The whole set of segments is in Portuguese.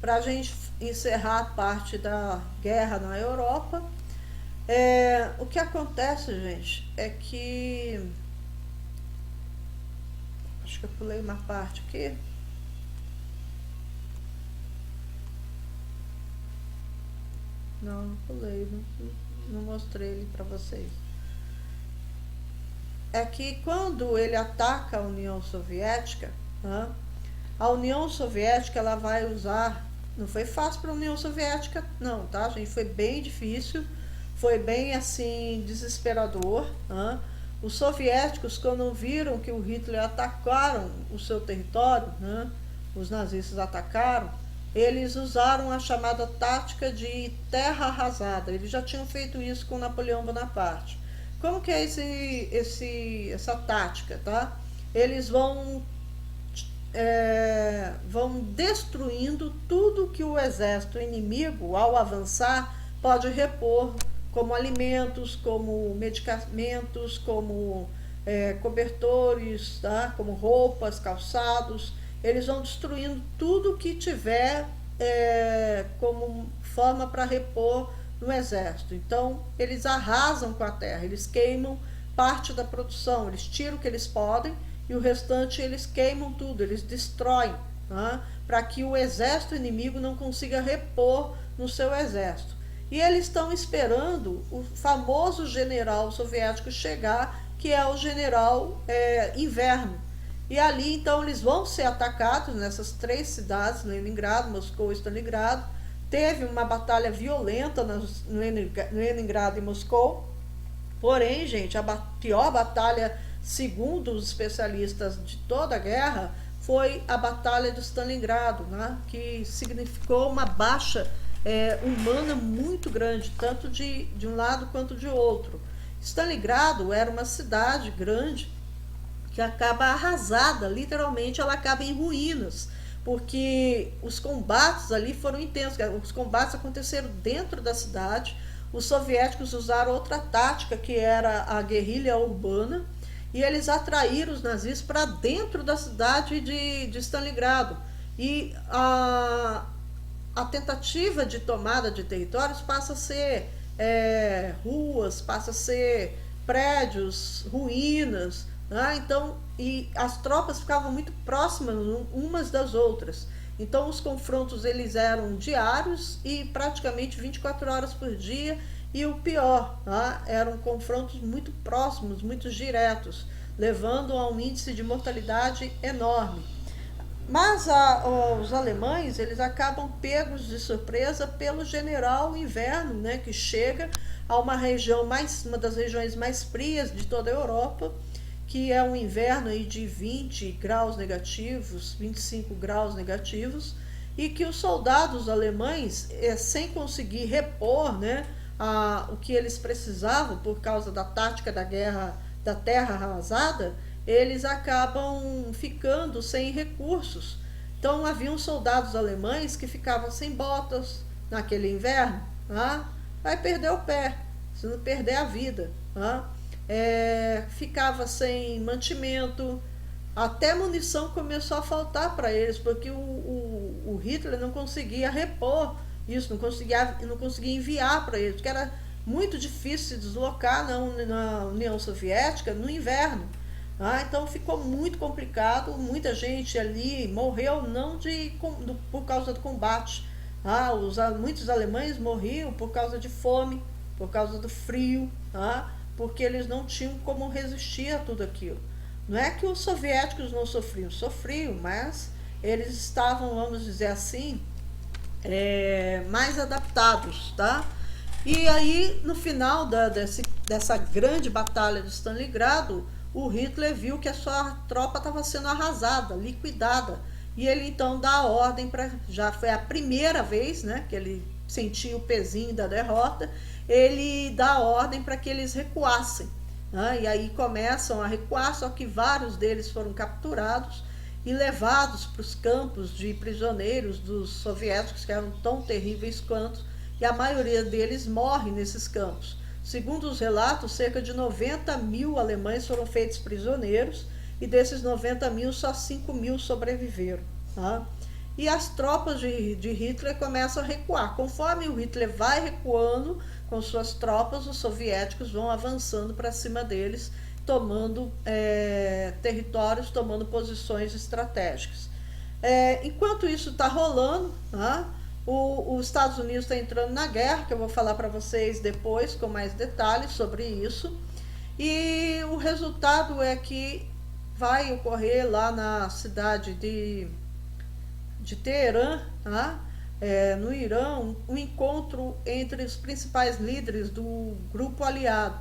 para a gente encerrar a parte da guerra na Europa, o que acontece, gente, é que... Acho que eu pulei uma parte aqui. Não pulei, não mostrei ele para vocês. É que quando ele ataca a União Soviética, né, a União Soviética ela vai usar... Não foi fácil para a União Soviética, não, tá, gente? Foi bem difícil, foi bem assim desesperador. Né? Os soviéticos, quando viram que o Hitler atacaram o seu território, né, os nazistas atacaram, eles usaram a chamada tática de terra arrasada. Eles já tinham feito isso com Napoleão Bonaparte. Como que é essa tática, tá? Eles vão destruindo tudo que o exército inimigo, ao avançar, pode repor, como alimentos, como medicamentos, como cobertores, tá? Como roupas, calçados. Eles vão destruindo tudo que tiver como forma para repor no exército. Então, eles arrasam com a terra, eles queimam parte da produção, eles tiram o que eles podem e o restante eles queimam tudo, eles destroem, tá? Para que o exército inimigo não consiga repor no seu exército. E eles estão esperando o famoso general soviético chegar, que é o general Inverno. E ali, então, eles vão ser atacados nessas 3 cidades, Leningrado, Moscou e Stalingrado. Teve uma batalha violenta no Leningrado e Moscou. Porém, gente, a pior batalha, segundo os especialistas de toda a guerra, foi a Batalha de Stalingrado, né? Que significou uma baixa humana muito grande, tanto de um lado quanto de outro. Stalingrado era uma cidade grande que acaba arrasada, literalmente ela acaba em ruínas, porque os combates ali foram intensos, os combates aconteceram dentro da cidade. Os soviéticos usaram outra tática, que era a guerrilha urbana, e eles atraíram os nazistas para dentro da cidade de Stalingrado. E a tentativa de tomada de territórios passa a ser ruas, passa a ser prédios, ruínas, né? Então, e as tropas ficavam muito próximas umas das outras. Então, os confrontos eles eram diários e praticamente 24 horas por dia. E o pior, né? Eram confrontos muito próximos, muito diretos, levando a um índice de mortalidade enorme. Mas os alemães eles acabam pegos de surpresa pelo general Inverno, né, que chega a uma das regiões mais frias de toda a Europa, que é um inverno aí de 20 graus negativos, 25 graus negativos, e que os soldados alemães, sem conseguir repor, né, o que eles precisavam por causa da tática da guerra da terra arrasada, eles acabam ficando sem recursos. Então, haviam soldados alemães que ficavam sem botas naquele inverno, tá? Vai perder o pé, se não perder a vida, tá? Ficava sem mantimento, até munição começou a faltar para eles, porque o Hitler não conseguia repor isso, não conseguia enviar para eles, porque era muito difícil se deslocar na União Soviética no inverno. Então ficou muito complicado, muita gente ali morreu por causa do combate. Muitos alemães morriam por causa de fome, por causa do frio, porque eles não tinham como resistir a tudo aquilo. Não é que os soviéticos não sofriam, mas eles estavam, vamos dizer assim, mais adaptados, tá? E aí, no final dessa grande batalha de Stalingrado, o Hitler viu que a sua tropa estava sendo arrasada, liquidada. E ele então dá a ordem já foi a primeira vez, né, que ele sentiu o pezinho da derrota, ele dá a ordem para que eles recuassem. Né? E aí começam a recuar, só que vários deles foram capturados e levados para os campos de prisioneiros dos soviéticos, que eram tão terríveis quanto, e a maioria deles morre nesses campos. Segundo os relatos, cerca de 90 mil alemães foram feitos prisioneiros, e desses 90 mil, só 5 mil sobreviveram. Tá? e as tropas de Hitler começam a recuar. Conforme o Hitler vai recuando com suas tropas, os soviéticos vão avançando para cima deles, tomando territórios, tomando posições estratégicas. Enquanto isso está rolando, né, os Estados Unidos está entrando na guerra, que eu vou falar para vocês depois com mais detalhes sobre isso, e o resultado é que vai ocorrer lá na cidade de Teherã, tá? No Irã, um encontro entre os principais líderes do grupo aliado,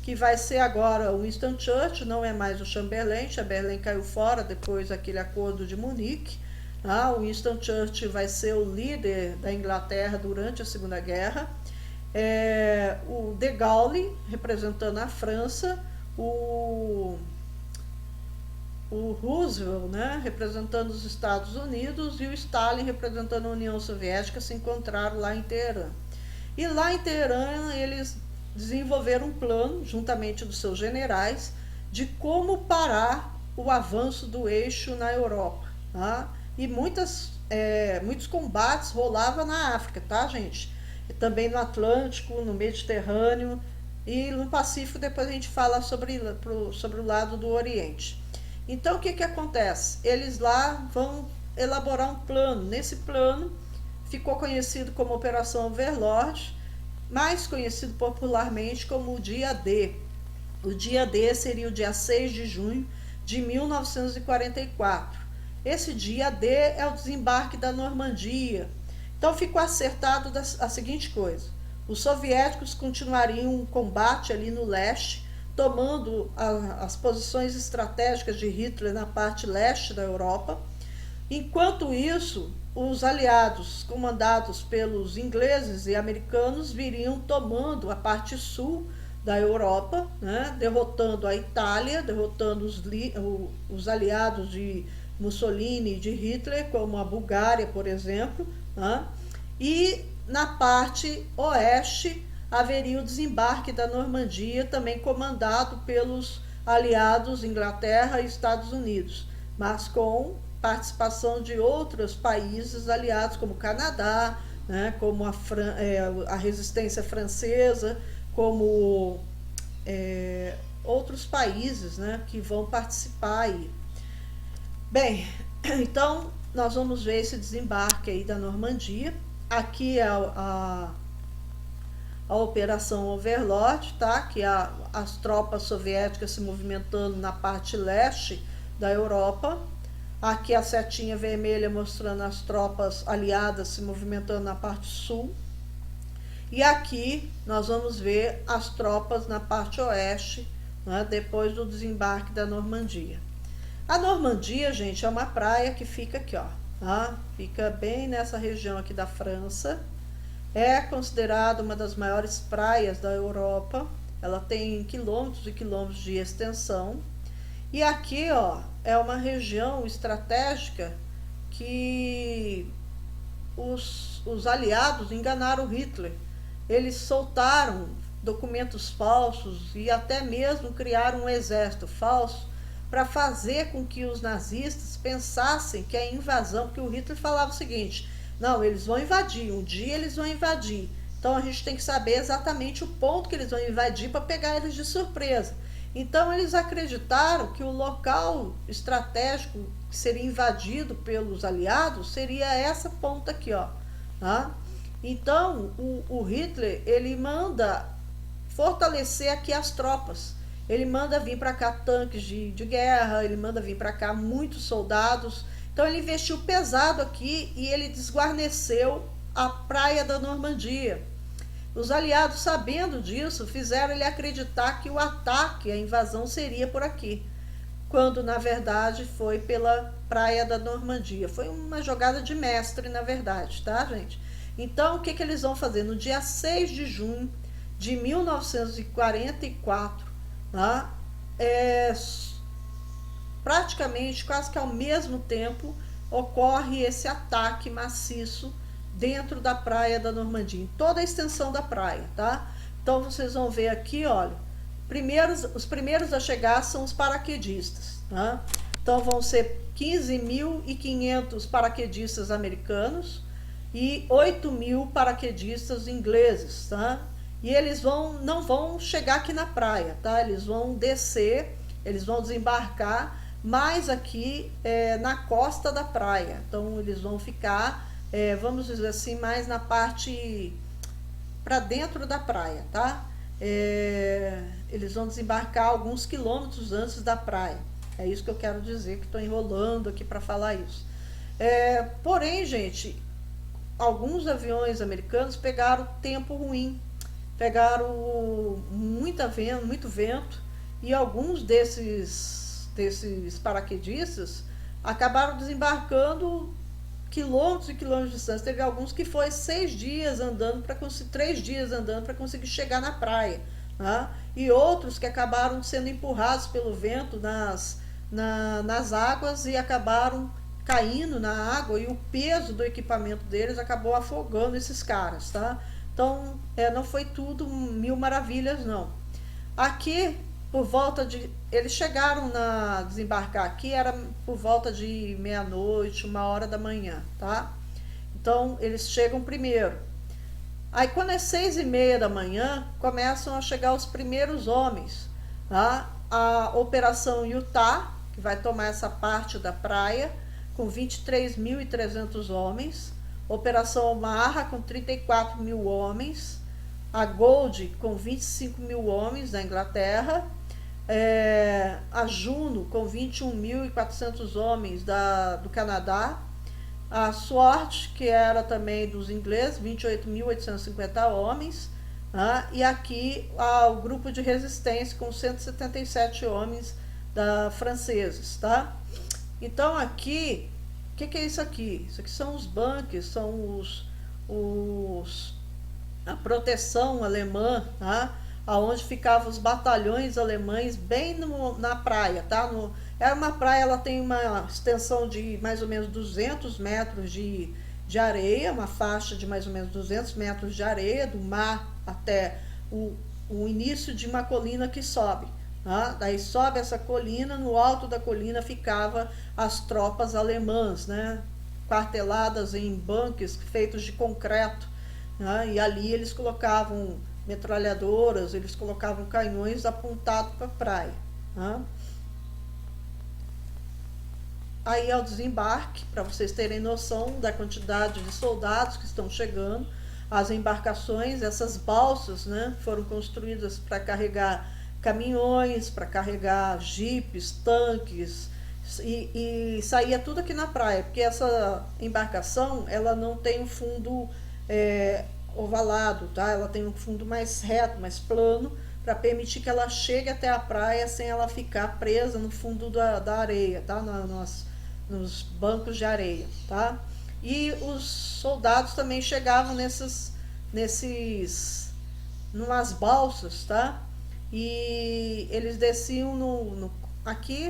que vai ser agora o Winston Churchill, não é mais o Chamberlain. Chamberlain caiu fora depois daquele acordo de Munique. Tá? O Winston Churchill vai ser o líder da Inglaterra durante a Segunda Guerra. O de Gaulle representando a França, o Roosevelt, né, representando os Estados Unidos, e o Stalin representando a União Soviética, se encontraram lá em Teherã. E lá em Teherã eles desenvolveram um plano, juntamente dos seus generais, de como parar o avanço do eixo na Europa. Tá? E muitos combates rolavam na África, tá, gente? E também no Atlântico, no Mediterrâneo e no Pacífico. Depois a gente fala sobre o lado do Oriente. Então, o que acontece? Eles lá vão elaborar um plano. Nesse plano, ficou conhecido como Operação Overlord, mais conhecido popularmente como o Dia D. O Dia D seria o dia 6 de junho de 1944. Esse Dia D é o desembarque da Normandia. Então, ficou acertado a seguinte coisa: os soviéticos continuariam um combate ali no leste, tomando as posições estratégicas de Hitler na parte leste da Europa. Enquanto isso, os aliados, comandados pelos ingleses e americanos, viriam tomando a parte sul da Europa, né, derrotando a Itália, derrotando os aliados de Mussolini e de Hitler, como a Bulgária, por exemplo, né, e na parte oeste haveria o desembarque da Normandia, também comandado pelos aliados Inglaterra e Estados Unidos, mas com participação de outros países aliados, como o Canadá, né, como a resistência francesa, como outros países, né, que vão participar aí. Bem, então nós vamos ver esse desembarque aí da Normandia. Aqui é a Operação Overlord, tá? Que é as tropas soviéticas se movimentando na parte leste da Europa. Aqui a setinha vermelha mostrando as tropas aliadas se movimentando na parte sul. E aqui nós vamos ver as tropas na parte oeste, né, depois do desembarque da Normandia. A Normandia, gente, é uma praia que fica aqui, ó, tá? Fica bem nessa região aqui da França. É considerada uma das maiores praias da Europa. Ela tem quilômetros e quilômetros de extensão. E aqui, ó, é uma região estratégica que os aliados enganaram Hitler. Eles soltaram documentos falsos e até mesmo criaram um exército falso para fazer com que os nazistas pensassem que a invasão, porque o Hitler falava o seguinte: não, eles vão invadir, um dia eles vão invadir. Então a gente tem que saber exatamente o ponto que eles vão invadir para pegar eles de surpresa. Então eles acreditaram que o local estratégico que seria invadido pelos aliados seria essa ponta aqui, ó. Tá? Então o Hitler, ele manda fortalecer aqui as tropas. Ele manda vir para cá tanques de guerra, ele manda vir para cá muitos soldados. Então ele investiu pesado aqui e ele desguarneceu a praia da Normandia. Os aliados, sabendo disso, fizeram ele acreditar que o ataque, a invasão seria por aqui, quando na verdade foi pela praia da Normandia. Foi uma jogada de mestre, na verdade, tá, gente? Então o que eles vão fazer? No dia 6 de junho de 1944, tá? Praticamente quase que ao mesmo tempo ocorre esse ataque maciço dentro da praia da Normandia, em toda a extensão da praia, tá? Então vocês vão ver aqui, olha, os primeiros a chegar são os paraquedistas, tá? Então vão ser 15.500 paraquedistas americanos e 8.000 paraquedistas ingleses, tá? E eles não vão chegar aqui na praia, tá? Eles vão descer, eles vão desembarcar mais aqui na costa da praia. Então eles vão ficar, vamos dizer assim, mais na parte para dentro da praia, tá? Eles vão desembarcar alguns quilômetros antes da praia. É isso que eu quero dizer, que estou enrolando aqui para falar isso. Porém, gente, alguns aviões americanos pegaram tempo ruim, pegaram muito vento, e alguns desses paraquedistas acabaram desembarcando quilômetros e quilômetros de distância. Teve alguns que foi 3 dias andando para conseguir chegar na praia, tá? E outros que acabaram sendo empurrados pelo vento nas águas e acabaram caindo na água, e o peso do equipamento deles acabou afogando esses caras, tá? Então, não foi tudo mil maravilhas, não. Aqui, por volta de... Eles chegaram a desembarcar aqui, era por volta de meia-noite, 1h da manhã, tá? Então, eles chegam primeiro. Aí, quando é 6h30 da manhã, começam a chegar os primeiros homens, tá? A Operação Utah, que vai tomar essa parte da praia, com 23.300 homens. Operação Omaha, com 34.000 homens. A Gold, com 25.000 homens, da Inglaterra. A Juno, com 21.400 homens, do Canadá. A Sword, que era também dos ingleses, 28.850 homens. E aqui o grupo de resistência, com 177 homens franceses, tá? Então aqui, o que é isso aqui? Isso aqui são os bunkers, são a proteção alemã, tá? Aonde ficavam os batalhões alemães bem na praia, tá? Era uma praia, ela tem uma extensão de mais ou menos 200 metros de areia, uma faixa de mais ou menos 200 metros de areia, do mar até o início de uma colina que sobe. Daí sobe essa colina, no alto da colina ficava as tropas alemãs, né, quarteladas em bunkers feitos de concreto, e ali eles colocavam metralhadoras, eles colocavam canhões apontados para a praia. Aí ao desembarque, para vocês terem noção da quantidade de soldados que estão chegando, as embarcações, essas balsas, né, foram construídas para carregar caminhões, para carregar jipes, tanques, e saía tudo aqui na praia, porque essa embarcação, ela não tem um fundo ovalado, tá? Ela tem um fundo mais reto, mais plano, para permitir que ela chegue até a praia sem ela ficar presa no fundo da areia, tá? Nos bancos de areia, tá? E os soldados também chegavam numas balsas, tá? E eles desciam aqui,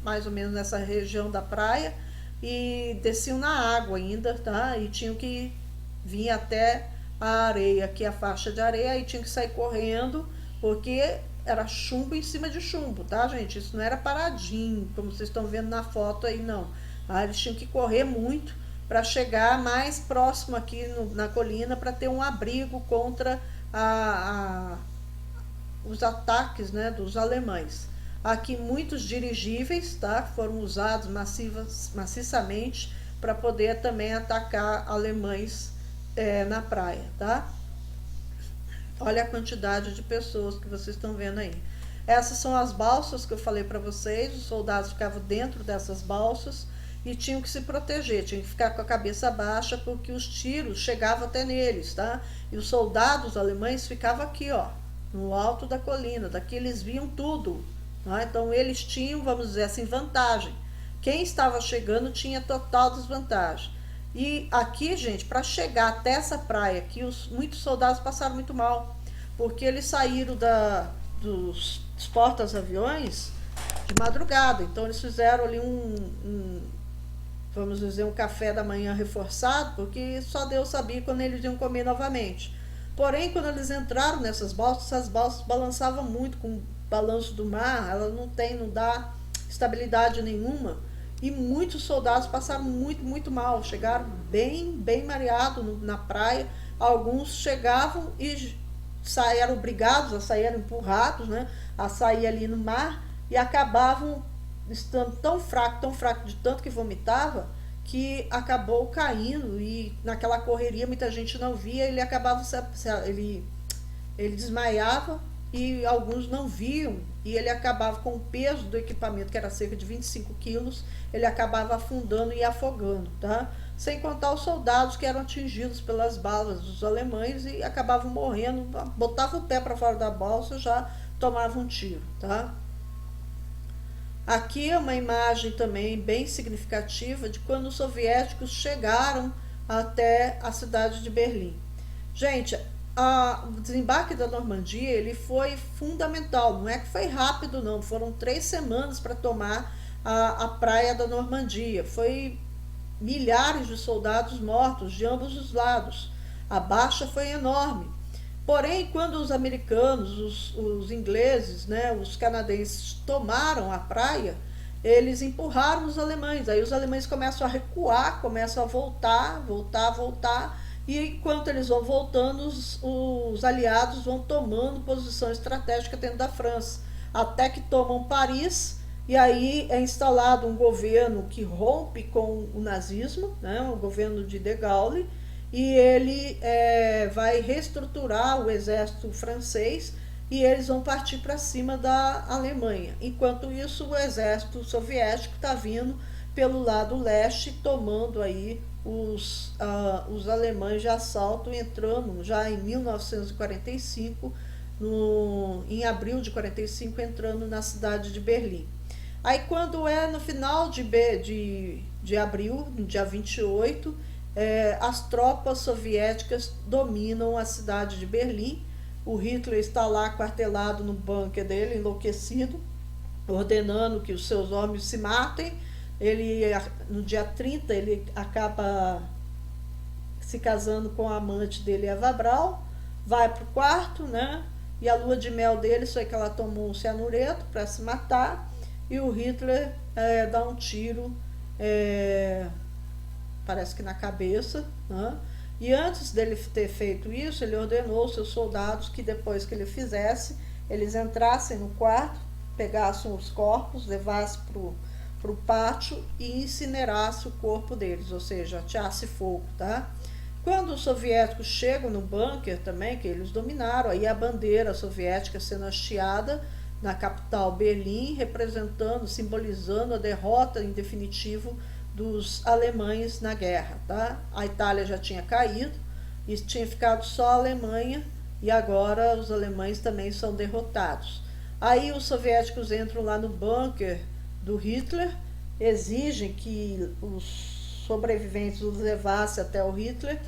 mais ou menos nessa região da praia, e desciam na água ainda, tá? E tinham que vir até a areia, aqui a faixa de areia, e tinham que sair correndo, porque era chumbo em cima de chumbo, tá, gente? Isso não era paradinho, como vocês estão vendo na foto aí, não. Eles tinham que correr muito para chegar mais próximo aqui na colina, para ter um abrigo contra os ataques, né, dos alemães. Aqui muitos dirigíveis, tá, foram usados maciçamente para poder também atacar alemães na praia, tá? Olha a quantidade de pessoas que vocês estão vendo aí. Essas são as balsas que eu falei para vocês. Os soldados ficavam dentro dessas balsas e tinham que se proteger, tinham que ficar com a cabeça baixa, porque os tiros chegavam até neles, tá? E os soldados alemães ficavam aqui, ó, no alto da colina. Daqui eles viam tudo, tá? Então eles tinham, vamos dizer assim, vantagem. Quem estava chegando tinha total desvantagem. E aqui, gente, para chegar até essa praia aqui, muitos soldados passaram muito mal, porque eles saíram dos portas-aviões de madrugada. Então eles fizeram ali vamos dizer, um café da manhã reforçado, porque só Deus sabia quando eles iam comer novamente. Porém, quando eles entraram nessas balsas, essas balsas balançavam muito com o balanço do mar. Ela não dá estabilidade nenhuma, e muitos soldados passaram muito mal, chegaram bem mareados na praia. Alguns chegavam e eram obrigados a sair, eram empurrados, né, a sair ali no mar, e acabavam estando tão fraco, de tanto que vomitava, que acabou caindo, e naquela correria muita gente não via, ele acabava, ele desmaiava e alguns não viam, e ele acabava com o peso do equipamento, que era cerca de 25 quilos, ele acabava afundando e afogando, tá? Sem contar os soldados que eram atingidos pelas balas dos alemães e acabavam morrendo, botavam o pé para fora da balsa, já tomavam um tiro, tá? Aqui é uma imagem também bem significativa de quando os soviéticos chegaram até a cidade de Berlim. Gente, o desembarque da Normandia, ele foi fundamental, não é que foi rápido não, foram 3 semanas para tomar a praia da Normandia, foi milhares de soldados mortos de ambos os lados, a baixa foi enorme. Porém, quando os americanos, os ingleses, né, os canadenses tomaram a praia, eles empurraram os alemães. Aí os alemães começam a recuar, começam a voltar, e enquanto eles vão voltando, os aliados vão tomando posição estratégica dentro da França, até que tomam Paris, e aí é instalado um governo que rompe com o nazismo, né, o governo de De Gaulle, e ele vai reestruturar o exército francês, e eles vão partir para cima da Alemanha. Enquanto isso, o exército soviético está vindo pelo lado leste, tomando aí os alemães de assalto, entrando já em 1945, em abril de 45, entrando na cidade de Berlim. Aí quando é no final de abril, no dia 28, as tropas soviéticas dominam a cidade de Berlim. O Hitler está lá aquartelado no bunker dele, enlouquecido, ordenando que os seus homens se matem. Ele, no dia 30, ele acaba se casando com a amante dele, Eva Braun, vai para o quarto, né? E a lua de mel dele foi que ela tomou um cianureto para se matar, e o Hitler dá um tiro, parece que na cabeça, né? E antes dele ter feito isso, ele ordenou aos seus soldados que depois que ele fizesse, eles entrassem no quarto, pegassem os corpos, levassem para o pátio e incinerassem o corpo deles, ou seja, ateasse fogo, tá? Quando os soviéticos chegam no bunker também, que eles dominaram, aí a bandeira soviética sendo hasteada na capital Berlim, representando, simbolizando a derrota em definitivo dos alemães na guerra, tá? A Itália já tinha caído e tinha ficado só a Alemanha, e agora os alemães também são derrotados. Aí os soviéticos entram lá no bunker do Hitler, exigem que os sobreviventes os levassem até o Hitler,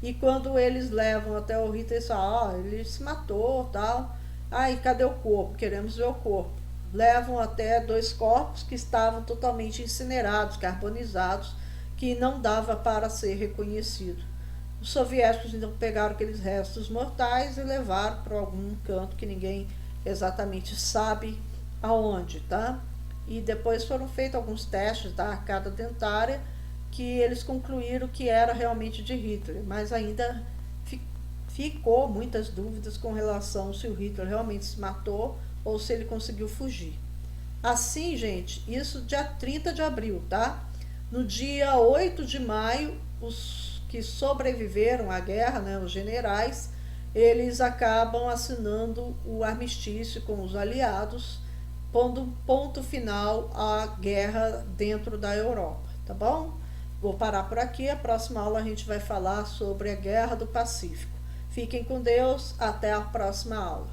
e quando eles levam até o Hitler, eles falam, ele se matou, tal. Aí, cadê o corpo? Queremos ver o corpo. Levam até 2 corpos que estavam totalmente incinerados, carbonizados, que não dava para ser reconhecido. Os soviéticos então pegaram aqueles restos mortais e levaram para algum canto que ninguém exatamente sabe aonde, tá? E depois foram feitos alguns testes da arcada dentária, que eles concluíram que era realmente de Hitler, mas ainda ficou muitas dúvidas com relação se o Hitler realmente se matou ou se ele conseguiu fugir. Assim, gente, isso dia 30 de abril, tá? No dia 8 de maio, os que sobreviveram à guerra, né, os generais, eles acabam assinando o armistício com os aliados, pondo ponto final à guerra dentro da Europa, tá bom? Vou parar por aqui, a próxima aula a gente vai falar sobre a Guerra do Pacífico. Fiquem com Deus, até a próxima aula.